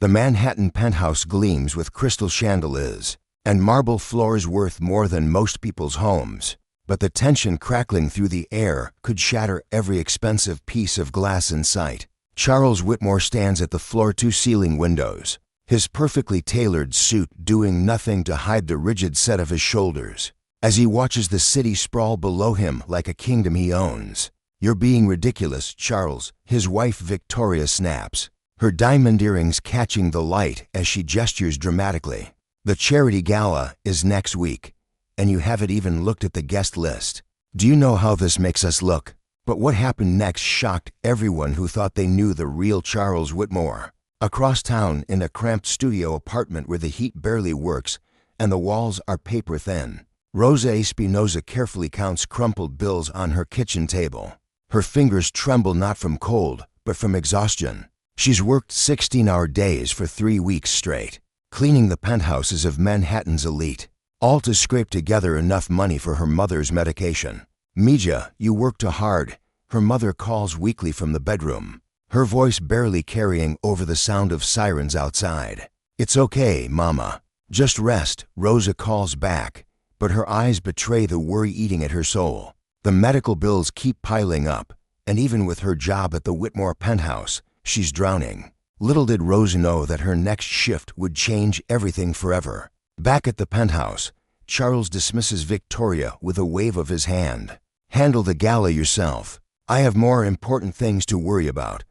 The Manhattan penthouse gleams with crystal chandeliers, and marble floors worth more than most people's homes. But the tension crackling through the air could shatter every expensive piece of glass in sight. Charles Whitmore stands at the floor-to-ceiling windows, his perfectly tailored suit doing nothing to hide the rigid set of his shoulders, as he watches the city sprawl below him like a kingdom he owns. "You're being ridiculous, Charles," his wife Victoria snaps, her diamond earrings catching the light as she gestures dramatically. "The charity gala is next week, and you haven't even looked at the guest list. Do you know how this makes us look?" But what happened next shocked everyone who thought they knew the real Charles Whitmore. Across town, in a cramped studio apartment where the heat barely works and the walls are paper thin, Rosa Espinosa carefully counts crumpled bills on her kitchen table. Her fingers tremble not from cold, but from exhaustion. She's worked 16-hour days for 3 weeks straight, cleaning the penthouses of Manhattan's elite, all to scrape together enough money for her mother's medication. "Mija, you work too hard," her mother calls weakly from the bedroom, her voice barely carrying over the sound of sirens outside. "It's okay, Mama. Just rest," Rosa calls back, but her eyes betray the worry eating at her soul. The medical bills keep piling up, and even with her job at the Whitmore penthouse, she's drowning. Little did Rosa know that her next shift would change everything forever. Back at the penthouse, Charles dismisses Victoria with a wave of his hand. "Handle the gala yourself. I have more important things to worry about."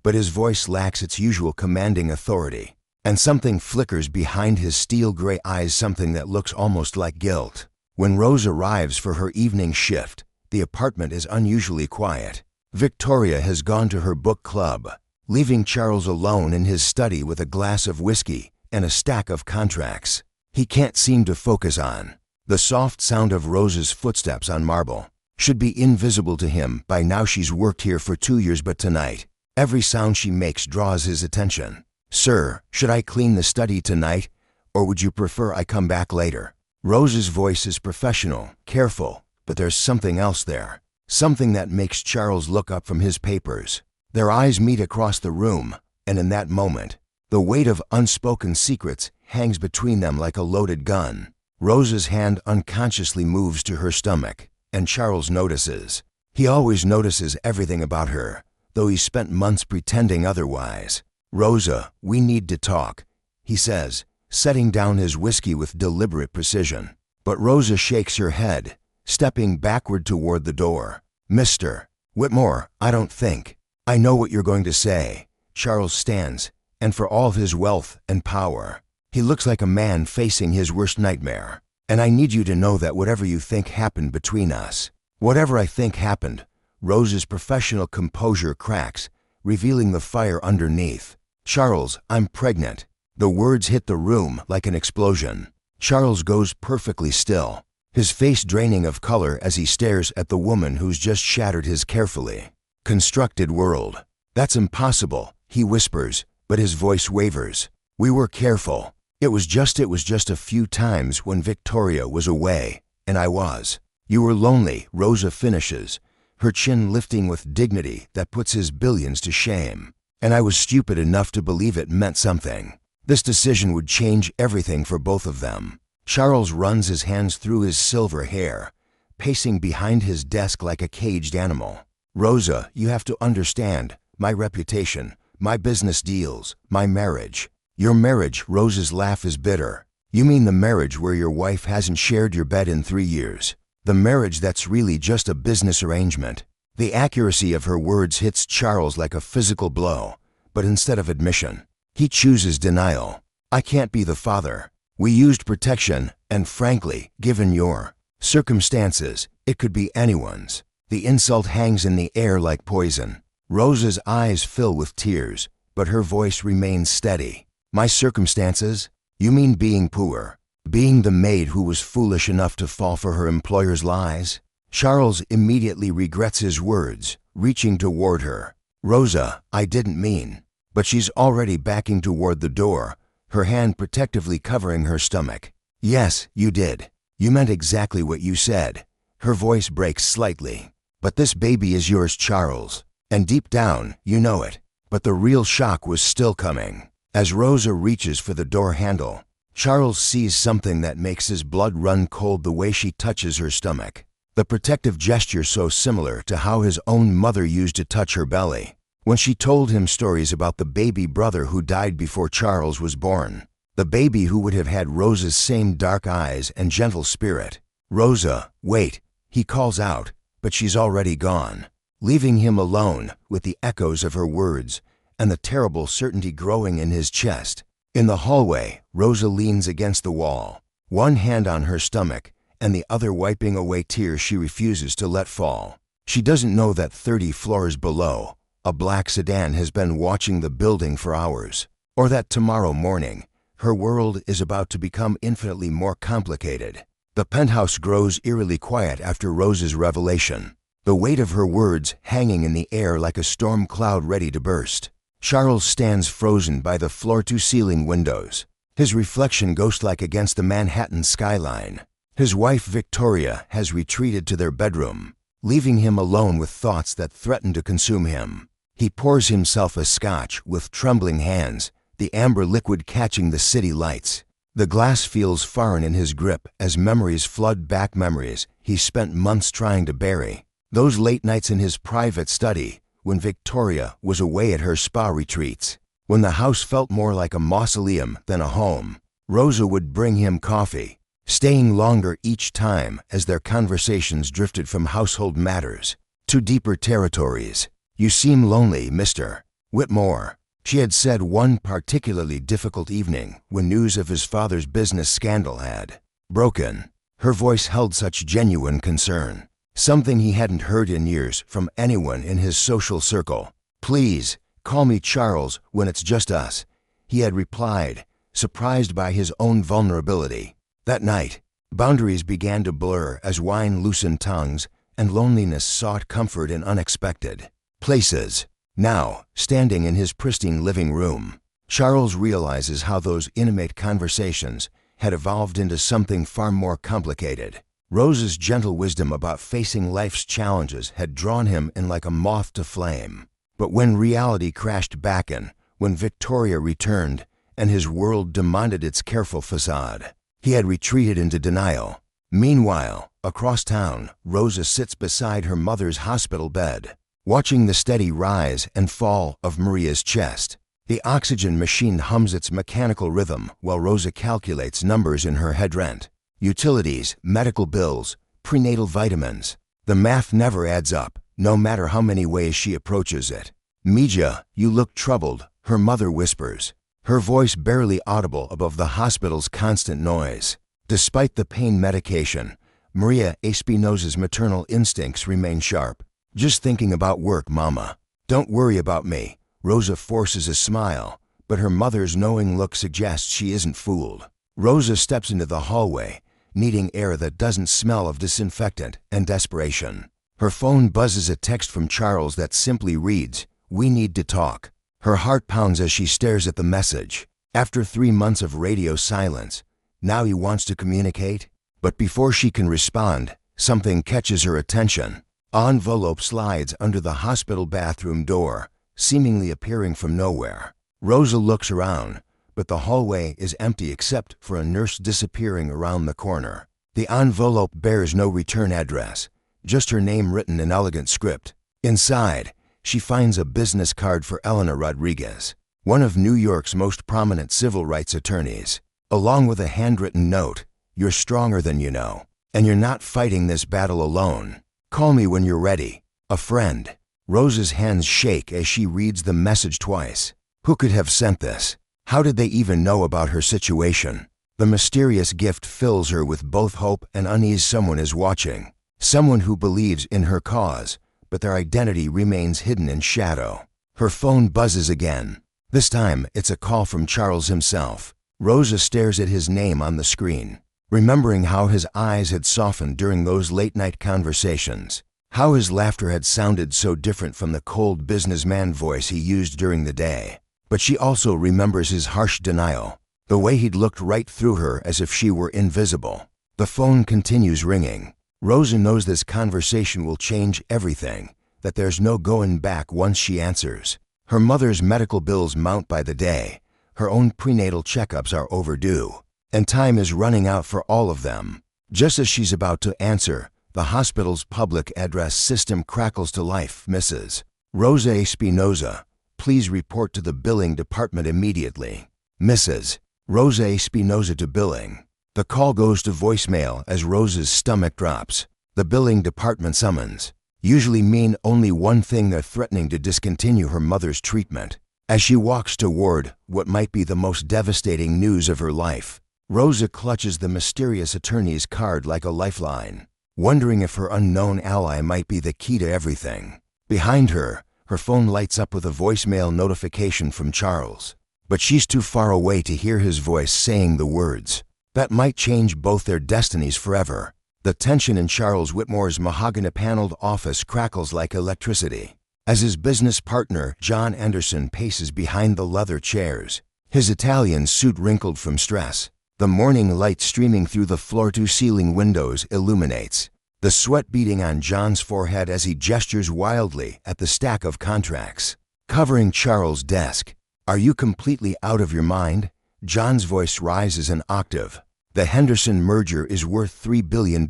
But his voice lacks its usual commanding authority, and something flickers behind his steel-gray eyes, something that looks almost like guilt. When Rose arrives for her evening shift, the apartment is unusually quiet. Victoria has gone to her book club, leaving Charles alone in his study with a glass of whiskey and a stack of contracts he can't seem to focus on. The soft sound of Rose's footsteps on marble should be invisible to him by now. She's worked here for 2 years, but tonight, every sound she makes draws his attention. "Sir, should I clean the study tonight, or would you prefer I come back later?" Rose's voice is professional, careful, but there's something else there. Something that makes Charles look up from his papers. Their eyes meet across the room, and in that moment, the weight of unspoken secrets hangs between them like a loaded gun. Rose's hand unconsciously moves to her stomach, and Charles notices. He always notices everything about her, though he spent months pretending otherwise. "Rosa, we need to talk," he says, setting down his whiskey with deliberate precision. But Rosa shakes her head, stepping backward toward the door. "Mr. Whitmore, I don't think. I know what you're going to say." Charles stands, and for all his wealth and power, he looks like a man facing his worst nightmare. "And I need you to know that whatever you think happened between us." "Whatever I think happened," Rose's professional composure cracks, revealing the fire underneath. "Charles, I'm pregnant." The words hit the room like an explosion. Charles goes perfectly still, his face draining of color as he stares at the woman who's just shattered his carefully constructed world. "That's impossible," he whispers, but his voice wavers. "We were careful. It was just a few times when Victoria was away, and I was." "You were lonely," Rosa finishes, her chin lifting with dignity that puts his billions to shame. "And I was stupid enough to believe it meant something. This decision would change everything for both of them." Charles runs his hands through his silver hair, pacing behind his desk like a caged animal. "Rosa, you have to understand, my reputation, my business deals, my marriage." "Your marriage," Rosa's laugh is bitter. "You mean the marriage where your wife hasn't shared your bed in 3 years? The marriage that's really just a business arrangement?" The accuracy of her words hits Charles like a physical blow, but instead of admission, he chooses denial. "I can't be the father. We used protection, and frankly, given your circumstances, it could be anyone's." The insult hangs in the air like poison. Rosa's eyes fill with tears, but her voice remains steady. "My circumstances? You mean being poor? Being the maid who was foolish enough to fall for her employer's lies?" Charles immediately regrets his words, reaching toward her. "Rosa, I didn't mean." But she's already backing toward the door, her hand protectively covering her stomach. "Yes, you did. You meant exactly what you said." Her voice breaks slightly. "But this baby is yours, Charles. And deep down, you know it." But the real shock was still coming. As Rosa reaches for the door handle, Charles sees something that makes his blood run cold the way she touches her stomach. The protective gesture so similar to how his own mother used to touch her belly when she told him stories about the baby brother who died before Charles was born. The baby who would have had Rosa's same dark eyes and gentle spirit. "Rosa, wait," he calls out, but she's already gone, leaving him alone with the echoes of her words and the terrible certainty growing in his chest. In the hallway, Rosa leans against the wall, one hand on her stomach and the other wiping away tears she refuses to let fall. She doesn't know that 30 floors below, a black sedan has been watching the building for hours, or that tomorrow morning, her world is about to become infinitely more complicated. The penthouse grows eerily quiet after Rosa's revelation, the weight of her words hanging in the air like a storm cloud ready to burst. Charles stands frozen by the floor-to-ceiling windows, his reflection ghost-like against the Manhattan skyline. His wife Victoria has retreated to their bedroom, leaving him alone with thoughts that threaten to consume him. He pours himself a scotch with trembling hands, the amber liquid catching the city lights. The glass feels foreign in his grip as memories flood back, memories he spent months trying to bury. Those late nights in his private study, when Victoria was away at her spa retreats, when the house felt more like a mausoleum than a home. Rosa would bring him coffee, staying longer each time as their conversations drifted from household matters to deeper territories. "You seem lonely, Mr. Whitmore," she had said one particularly difficult evening when news of his father's business scandal had broken. Her voice held such genuine concern, something he hadn't heard in years from anyone in his social circle. "Please, call me Charles when it's just us," he had replied, surprised by his own vulnerability. That night, boundaries began to blur as wine loosened tongues and loneliness sought comfort in unexpected places. Now, standing in his pristine living room, Charles realizes how those intimate conversations had evolved into something far more complicated. Rosa's gentle wisdom about facing life's challenges had drawn him in like a moth to flame. But when reality crashed back in, when Victoria returned and his world demanded its careful facade, he had retreated into denial. Meanwhile, across town, Rosa sits beside her mother's hospital bed, watching the steady rise and fall of Maria's chest. The oxygen machine hums its mechanical rhythm while Rosa calculates numbers in her head: rent, utilities, medical bills, prenatal vitamins. The math never adds up, no matter how many ways she approaches it. "Mija, you look troubled," her mother whispers, her voice barely audible above the hospital's constant noise. Despite the pain medication, Maria Espinosa's maternal instincts remain sharp. "Just thinking about work, Mama. Don't worry about me." Rosa forces a smile, but her mother's knowing look suggests she isn't fooled. Rosa steps into the hallway, needing air that doesn't smell of disinfectant and desperation. Her phone buzzes a text from Charles that simply reads, "We need to talk." Her heart pounds as she stares at the message. After 3 months of radio silence, now he wants to communicate? But before she can respond, something catches her attention. An envelope slides under the hospital bathroom door, seemingly appearing from nowhere. Rosa looks around, but the hallway is empty except for a nurse disappearing around the corner. The envelope bears no return address, just her name written in elegant script. Inside, she finds a business card for Elena Rodriguez, one of New York's most prominent civil rights attorneys, along with a handwritten note: "You're stronger than you know, and you're not fighting this battle alone. Call me when you're ready. A friend." Rosa's hands shake as she reads the message twice. Who could have sent this? How did they even know about her situation? The mysterious gift fills her with both hope and unease. Someone is watching, someone who believes in her cause, but their identity remains hidden in shadow. Her phone buzzes again. This time, it's a call from Charles himself. Rosa stares at his name on the screen, remembering how his eyes had softened during those late-night conversations, how his laughter had sounded so different from the cold businessman voice he used during the day. But she also remembers his harsh denial, the way he'd looked right through her as if she were invisible. The phone continues ringing. Rosa knows this conversation will change everything, that there's no going back once she answers. Her mother's medical bills mount by the day, Her own prenatal checkups are overdue, and time is running out for all of them. Just as she's about to answer, the hospital's public address system crackles to life. Mrs. Rosa Espinoza, please report to the billing department immediately. Mrs. Rosa Espinoza to billing. The call goes to voicemail as Rosa's stomach drops. The billing department summons usually mean only one thing: they're threatening to discontinue her mother's treatment. As she walks toward what might be the most devastating news of her life, Rosa clutches the mysterious attorney's card like a lifeline, wondering if her unknown ally might be the key to everything. Behind her, her phone lights up with a voicemail notification from Charles, but she's too far away to hear his voice saying the words that might change both their destinies forever. The tension in Charles Whitmore's mahogany-paneled office crackles like electricity as his business partner, John Anderson, paces behind the leather chairs, his Italian suit wrinkled from stress. The morning light streaming through the floor-to-ceiling windows illuminates the sweat beading on John's forehead as he gestures wildly at the stack of contracts covering Charles' desk. Are you completely out of your mind? John's voice rises an octave. The Henderson merger is worth $3 billion,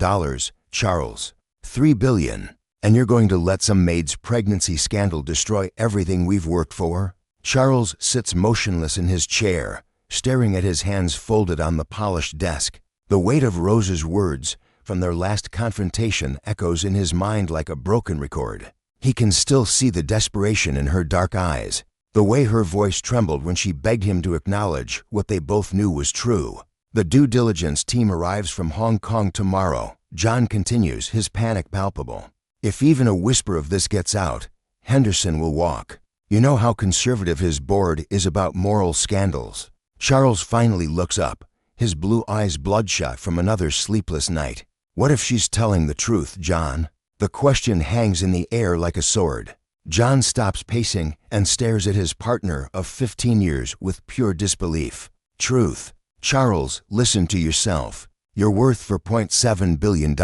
Charles. $3 billion. And you're going to let some maid's pregnancy scandal destroy everything we've worked for? Charles sits motionless in his chair, staring at his hands folded on the polished desk. The weight of Rosa's words from their last confrontation echoes in his mind like a broken record. He can still see the desperation in her dark eyes, the way her voice trembled when she begged him to acknowledge what they both knew was true. The due diligence team arrives from Hong Kong tomorrow. John continues, his panic palpable. If even a whisper of this gets out, Henderson will walk. You know how conservative his board is about moral scandals. Charles finally looks up, his blue eyes bloodshot from another sleepless night. What if she's telling the truth, John? The question hangs in the air like a sword. John stops pacing and stares at his partner of 15 years with pure disbelief. Truth. Charles, listen to yourself. You're worth $4.7 billion.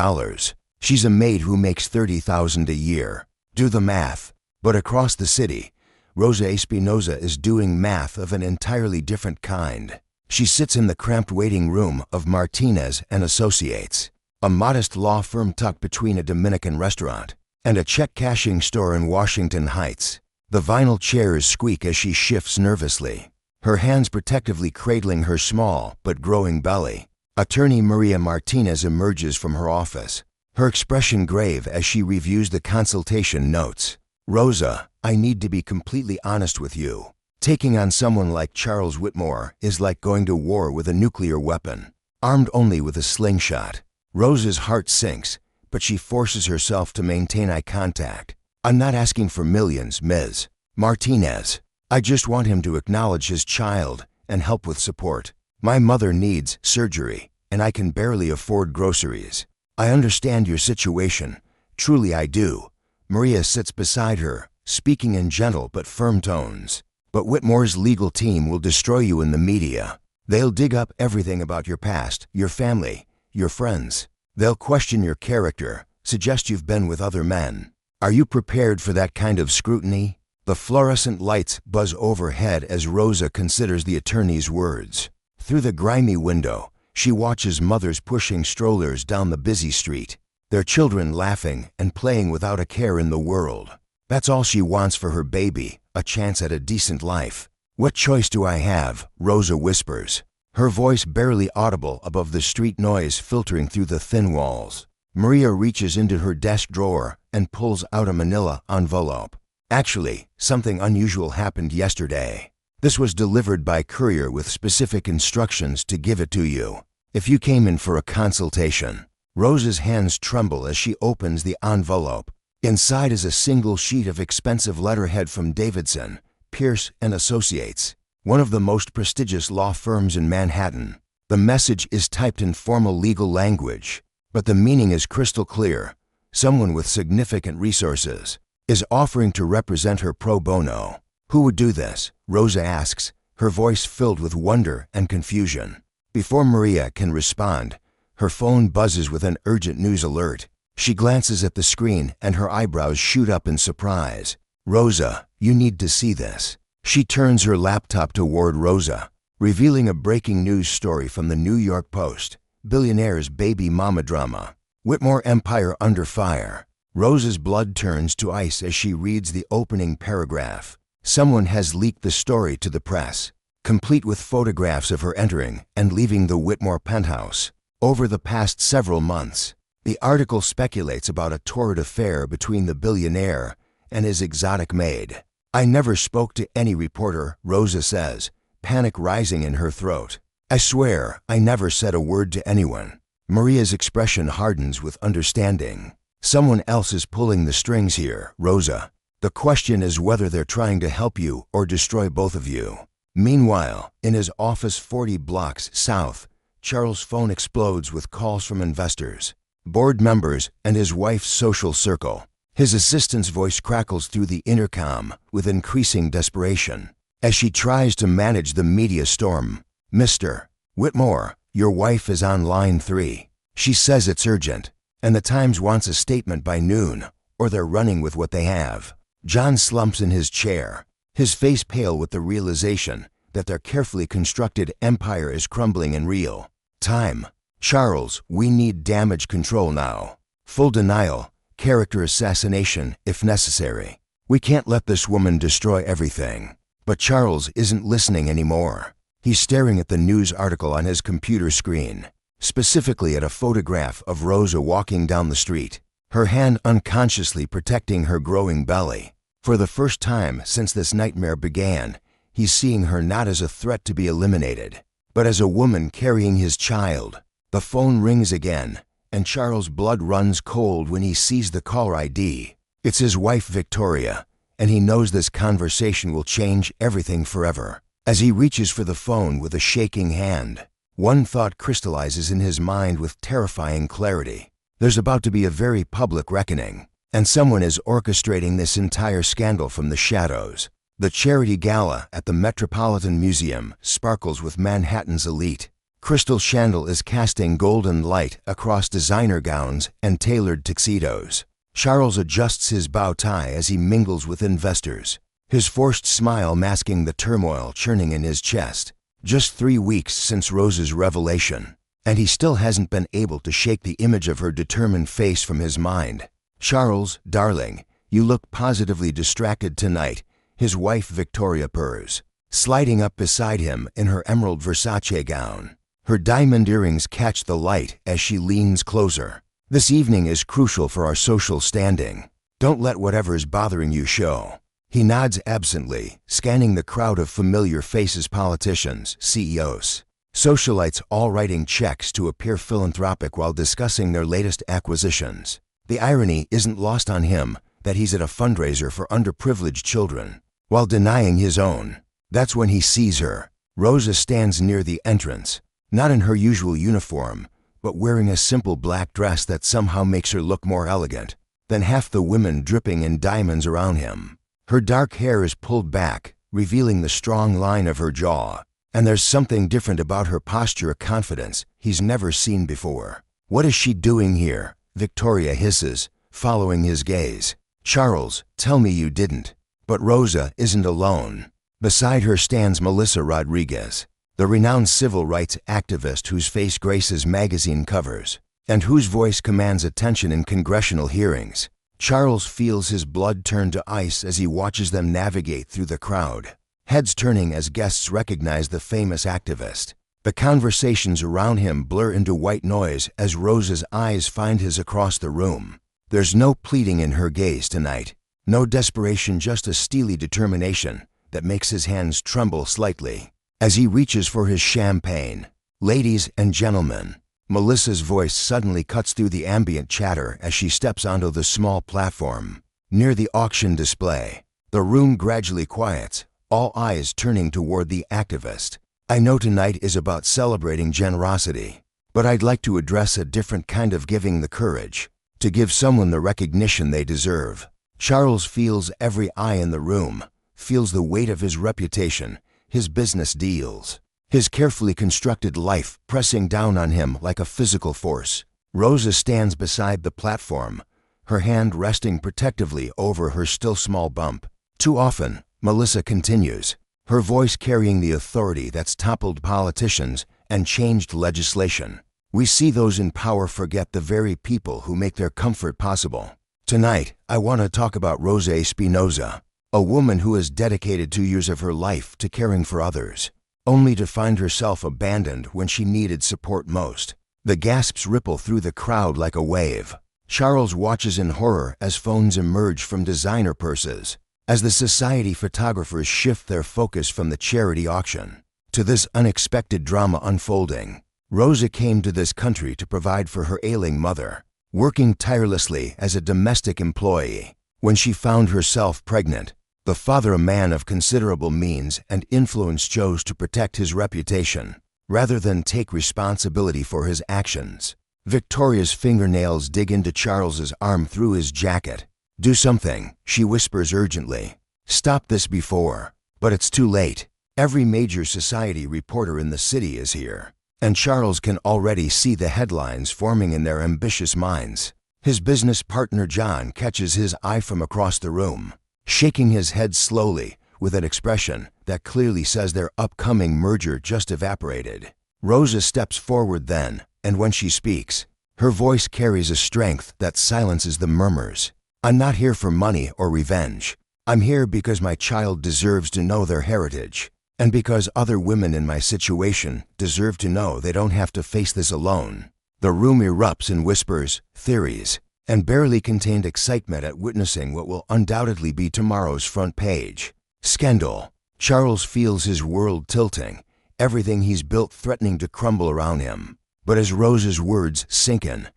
She's a maid who makes $30,000 a year. Do the math. But across the city, Rosa Espinoza is doing math of an entirely different kind. She sits in the cramped waiting room of Martinez and Associates, a modest law firm tucked between a Dominican restaurant and a check-cashing store in Washington Heights. The vinyl chairs squeak as she shifts nervously, her hands protectively cradling her small but growing belly. Attorney Maria Martinez emerges from her office, her expression grave as she reviews the consultation notes. Rosa, I need to be completely honest with you. Taking on someone like Charles Whitmore is like going to war with a nuclear weapon, armed only with a slingshot. Rosa's heart sinks, but she forces herself to maintain eye contact. I'm not asking for millions, Ms. Martinez. I just want him to acknowledge his child and help with support. My mother needs surgery, and I can barely afford groceries. I understand your situation. Truly I do. Maria sits beside her, speaking in gentle but firm tones. But Whitmore's legal team will destroy you in the media. They'll dig up everything about your past, your family, your friends. They'll question your character, suggest you've been with other men. Are you prepared for that kind of scrutiny? The fluorescent lights buzz overhead as Rosa considers the attorney's words. Through the grimy window, she watches mothers pushing strollers down the busy street, their children laughing and playing without a care in the world. That's all she wants for her baby, a chance at a decent life. What choice do I have? Rosa whispers, her voice barely audible above the street noise filtering through the thin walls. Maria reaches into her desk drawer and pulls out a manila envelope. Actually, something unusual happened yesterday. This was delivered by courier with specific instructions to give it to you if you came in for a consultation. Rosa's hands tremble as she opens the envelope. Inside is a single sheet of expensive letterhead from Davidson, Pierce and Associates, one of the most prestigious law firms in Manhattan. The message is typed in formal legal language, but the meaning is crystal clear. Someone with significant resources is offering to represent her pro bono. Who would do this? Rosa asks, her voice filled with wonder and confusion. Before Maria can respond, her phone buzzes with an urgent news alert. She glances at the screen and her eyebrows shoot up in surprise. Rosa, you need to see this. She turns her laptop toward Rosa, revealing a breaking news story from the New York Post. Billionaire's baby mama drama. Whitmore empire under fire. Rosa's blood turns to ice as she reads the opening paragraph. Someone has leaked the story to the press, complete with photographs of her entering and leaving the Whitmore penthouse. Over the past several months, the article speculates about a torrid affair between the billionaire and his exotic maid. I never spoke to any reporter, Rosa says, panic rising in her throat. I swear, I never said a word to anyone. Maria's expression hardens with understanding. Someone else is pulling the strings here, Rosa. The question is whether they're trying to help you or destroy both of you. Meanwhile, in his office 40 blocks south, Charles' phone explodes with calls from investors, board members, and his wife's social circle. His assistant's voice crackles through the intercom with increasing desperation. As she tries to manage the media storm, Mr. Whitmore, your wife is on line 3. She says it's urgent, and the Times wants a statement by noon, or they're running with what they have. John slumps in his chair, his face pale with the realization that their carefully constructed empire is crumbling in real time. Charles, we need damage control now. Full denial, character assassination if necessary. We can't let this woman destroy everything. But Charles isn't listening anymore. He's staring at the news article on his computer screen, specifically at a photograph of Rosa walking down the street, her hand unconsciously protecting her growing belly. For the first time since this nightmare began, he's seeing her not as a threat to be eliminated, but as a woman carrying his child. The phone rings again, and Charles' blood runs cold when he sees the caller ID. It's his wife, Victoria, and he knows this conversation will change everything forever. As he reaches for the phone with a shaking hand, one thought crystallizes in his mind with terrifying clarity. There's about to be a very public reckoning, and someone is orchestrating this entire scandal from the shadows. The charity gala at the Metropolitan Museum sparkles with Manhattan's elite. Crystal Chandel is casting golden light across designer gowns and tailored tuxedos. Charles adjusts his bow tie as he mingles with investors, his forced smile masking the turmoil churning in his chest. Just 3 weeks since Rosa's revelation, and he still hasn't been able to shake the image of her determined face from his mind. Charles, darling, you look positively distracted tonight, his wife Victoria purrs, sliding up beside him in her emerald Versace gown. Her diamond earrings catch the light as she leans closer. This evening is crucial for our social standing. Don't let whatever's bothering you show. He nods absently, scanning the crowd of familiar faces, politicians, CEOs, socialites all writing checks to appear philanthropic while discussing their latest acquisitions. The irony isn't lost on him that he's at a fundraiser for underprivileged children, while denying his own. That's when he sees her. Rosa stands near the entrance, not in her usual uniform, but wearing a simple black dress that somehow makes her look more elegant than half the women dripping in diamonds around him. Her dark hair is pulled back, revealing the strong line of her jaw, and there's something different about her posture, a confidence he's never seen before. What is she doing here? Victoria hisses, following his gaze. Charles, tell me you didn't. But Rosa isn't alone. Beside her stands Melissa Rodriguez, the renowned civil rights activist whose face graces magazine covers, and whose voice commands attention in congressional hearings. Charles feels his blood turn to ice as he watches them navigate through the crowd, heads turning as guests recognize the famous activist. The conversations around him blur into white noise as Rosa's eyes find his across the room. There's no pleading in her gaze tonight, no desperation, just a steely determination that makes his hands tremble slightly. As he reaches for his champagne, ladies and gentlemen, Melissa's voice suddenly cuts through the ambient chatter as she steps onto the small platform near the auction display. The room gradually quiets, all eyes turning toward the activist. I know tonight is about celebrating generosity, but I'd like to address a different kind of giving, the courage to give someone the recognition they deserve. Charles feels every eye in the room, feels the weight of his reputation, his business deals, his carefully constructed life pressing down on him like a physical force. Rosa stands beside the platform, her hand resting protectively over her still small bump. Too often, Melissa continues, her voice carrying the authority that's toppled politicians and changed legislation. We see those in power forget the very people who make their comfort possible. Tonight, I want to talk about Rosa Espinosa, a woman who has dedicated 2 years of her life to caring for others, only to find herself abandoned when she needed support most. The gasps ripple through the crowd like a wave. Charles watches in horror as phones emerge from designer purses, as the society photographers shift their focus from the charity auction to this unexpected drama unfolding. Rosa came to this country to provide for her ailing mother, working tirelessly as a domestic employee. When she found herself pregnant, the father, a man of considerable means and influence, chose to protect his reputation rather than take responsibility for his actions. Victoria's fingernails dig into Charles's arm through his jacket. "Do something," she whispers urgently. "Stop this before." But it's too late. Every major society reporter in the city is here, and Charles can already see the headlines forming in their ambitious minds. His business partner John catches his eye from across the room, shaking his head slowly with an expression that clearly says their upcoming merger just evaporated. Rosa steps forward then, and when she speaks, her voice carries a strength that silences the murmurs. "I'm not here for money or revenge. I'm here because my child deserves to know their heritage, and because other women in my situation deserve to know they don't have to face this alone." The room erupts in whispers, theories, and barely contained excitement at witnessing what will undoubtedly be tomorrow's front page. Scandal. Charles feels his world tilting, everything he's built threatening to crumble around him. But as Rosa's words sink in,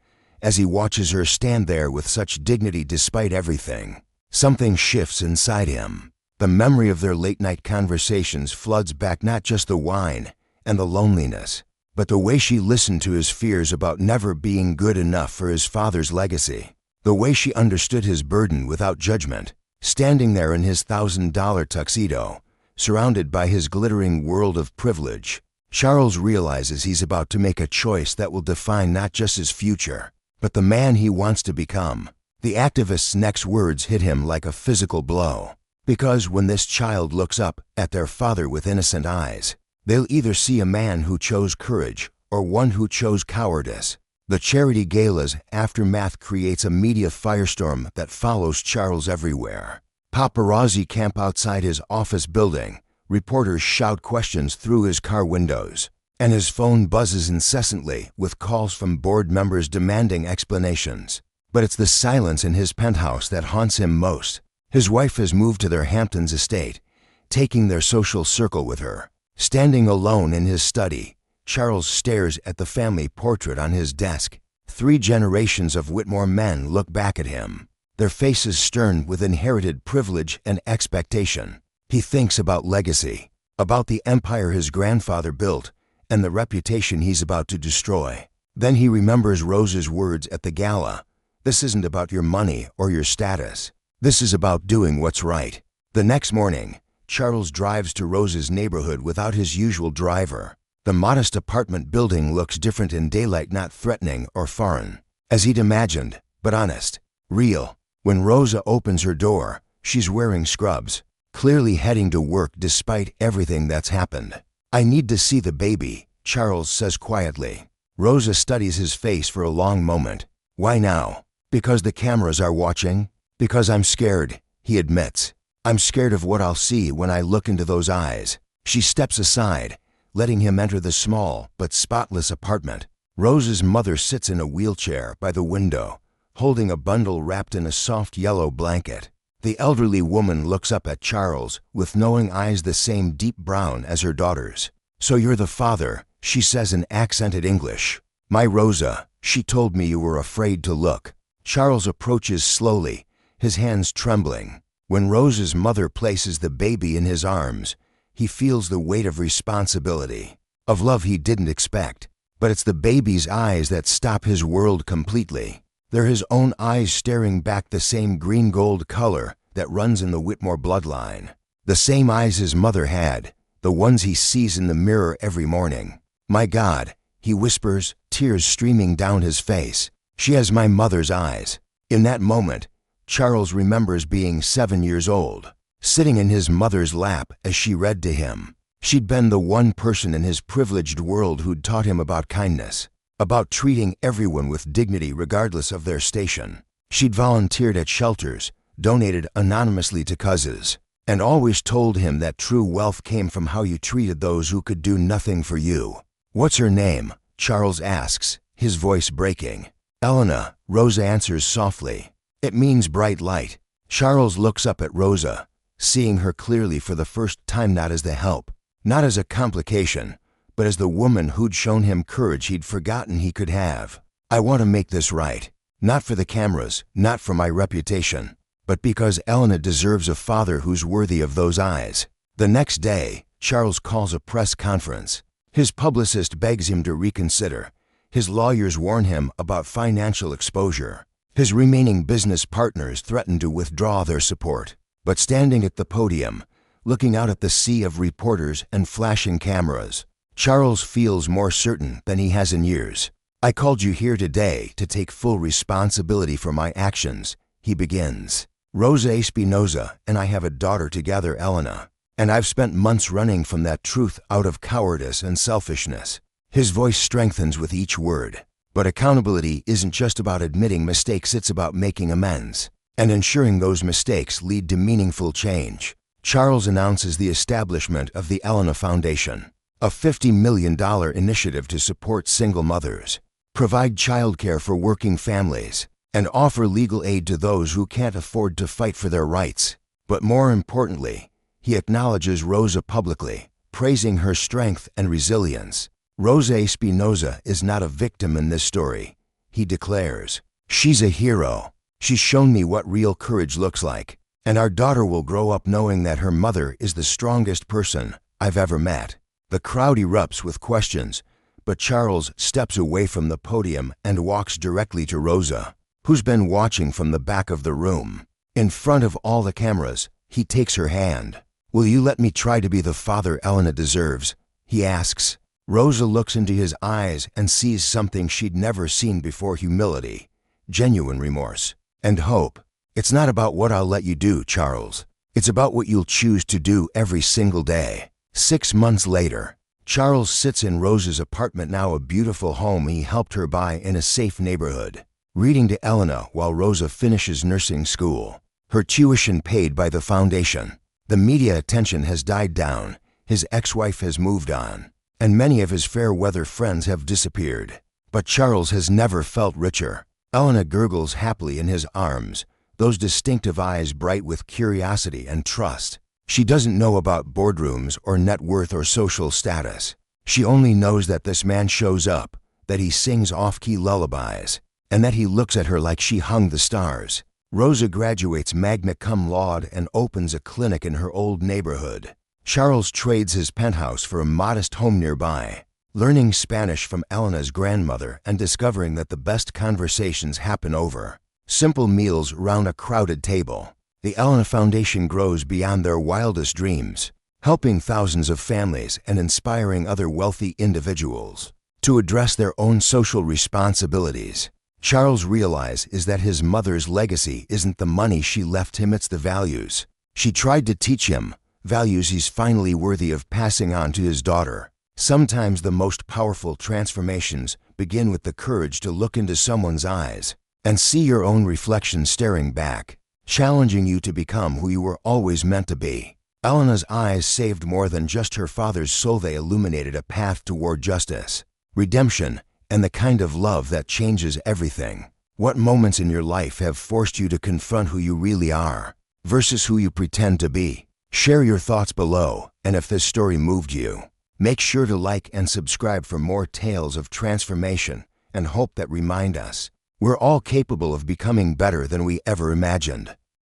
as he watches her stand there with such dignity despite everything, something shifts inside him. The memory of their late-night conversations floods back, not just the wine and the loneliness, but the way she listened to his fears about never being good enough for his father's legacy. The way she understood his burden without judgment, standing there in his $1,000 tuxedo, surrounded by his glittering world of privilege. Charles realizes he's about to make a choice that will define not just his future, but the man he wants to become. The activist's next words hit him like a physical blow, because when this child looks up at their father with innocent eyes, they'll either see a man who chose courage or one who chose cowardice. The charity gala's aftermath creates a media firestorm that follows Charles everywhere. Paparazzi camp outside his office building, reporters shout questions through his car windows, and his phone buzzes incessantly with calls from board members demanding explanations. But it's the silence in his penthouse that haunts him most. His wife has moved to their Hamptons estate, taking their social circle with her. Standing alone in his study, Charles stares at the family portrait on his desk. 3 generations of Whitmore men look back at him, their faces stern with inherited privilege and expectation. He thinks about legacy, about the empire his grandfather built, and the reputation he's about to destroy. Then he remembers Rosa's words at the gala. "This isn't about your money or your status. This is about doing what's right." The next morning, Charles drives to Rosa's neighborhood without his usual driver. The modest apartment building looks different in daylight, not threatening or foreign, as he'd imagined, but honest, real. When Rosa opens her door, she's wearing scrubs, clearly heading to work despite everything that's happened. "I need to see the baby," Charles says quietly. Rosa studies his face for a long moment. "Why now?" "Because the cameras are watching." "Because I'm scared," he admits. "I'm scared of what I'll see when I look into those eyes." She steps aside, letting him enter the small but spotless apartment. Rosa's mother sits in a wheelchair by the window, holding a bundle wrapped in a soft yellow blanket. The elderly woman looks up at Charles with knowing eyes the same deep brown as her daughter's. "So you're the father," she says in accented English. "My Rosa, she told me you were afraid to look." Charles approaches slowly, his hands trembling. When Rosa's mother places the baby in his arms, he feels the weight of responsibility, of love he didn't expect. But it's the baby's eyes that stop his world completely. They're his own eyes staring back, the same green-gold color that runs in the Whitmore bloodline. The same eyes his mother had, the ones he sees in the mirror every morning. "My God," he whispers, tears streaming down his face. "She has my mother's eyes." In that moment, Charles remembers being 7 years old. sitting in his mother's lap as she read to him. She'd been the one person in his privileged world who'd taught him about kindness, about treating everyone with dignity regardless of their station. She'd volunteered at shelters, donated anonymously to causes, and always told him that true wealth came from how you treated those who could do nothing for you. "What's her name?" Charles asks, his voice breaking. "Elena," Rosa answers softly. "It means bright light." Charles looks up at Rosa, seeing her clearly for the first time, not as the help, not as a complication, but as the woman who'd shown him courage he'd forgotten he could have. "I want to make this right. Not for the cameras, not for my reputation, but because Elena deserves a father who's worthy of those eyes." The next day, Charles calls a press conference. His publicist begs him to reconsider. His lawyers warn him about financial exposure. His remaining business partners threaten to withdraw their support. But standing at the podium, looking out at the sea of reporters and flashing cameras, Charles feels more certain than he has in years. "I called you here today to take full responsibility for my actions," he begins. "Rosa Espinosa and I have a daughter together, Elena, and I've spent months running from that truth out of cowardice and selfishness." His voice strengthens with each word. But accountability isn't just about admitting mistakes, it's about making amends and ensuring those mistakes lead to meaningful change. Charles announces the establishment of the Elena Foundation, a $50 million initiative to support single mothers, provide childcare for working families, and offer legal aid to those who can't afford to fight for their rights. But more importantly, he acknowledges Rosa publicly, praising her strength and resilience. "Rosa Espinosa is not a victim in this story," he declares. "She's a hero. She's shown me what real courage looks like, and our daughter will grow up knowing that her mother is the strongest person I've ever met." The crowd erupts with questions, but Charles steps away from the podium and walks directly to Rosa, who's been watching from the back of the room. In front of all the cameras, he takes her hand. "Will you let me try to be the father Elena deserves?" he asks. Rosa looks into his eyes and sees something she'd never seen before: humility, genuine remorse, and hope. "It's not about what I'll let you do, Charles. It's about what you'll choose to do every single day." 6 months later, Charles sits in Rosa's apartment, now a beautiful home he helped her buy in a safe neighborhood, reading to Elena while Rosa finishes nursing school, her tuition paid by the foundation. The media attention has died down, his ex-wife has moved on, and many of his fair-weather friends have disappeared. But Charles has never felt richer. Elena gurgles happily in his arms, those distinctive eyes bright with curiosity and trust. She doesn't know about boardrooms or net worth or social status. She only knows that this man shows up, that he sings off-key lullabies, and that he looks at her like she hung the stars. Rosa graduates magna cum laude and opens a clinic in her old neighborhood. Charles trades his penthouse for a modest home nearby, learning Spanish from Elena's grandmother and discovering that the best conversations happen over simple meals round a crowded table. The Elena Foundation grows beyond their wildest dreams, helping thousands of families and inspiring other wealthy individuals to address their own social responsibilities. Charles realizes that his mother's legacy isn't the money she left him, it's the values she tried to teach him, values he's finally worthy of passing on to his daughter. Sometimes the most powerful transformations begin with the courage to look into someone's eyes and see your own reflection staring back, challenging you to become who you were always meant to be. Elena's eyes saved more than just her father's soul. They illuminated a path toward justice, redemption, and the kind of love that changes everything. What moments in your life have forced you to confront who you really are versus who you pretend to be? Share your thoughts below, and if this story moved you, make sure to like and subscribe for more tales of transformation and hope that remind us we're all capable of becoming better than we ever imagined.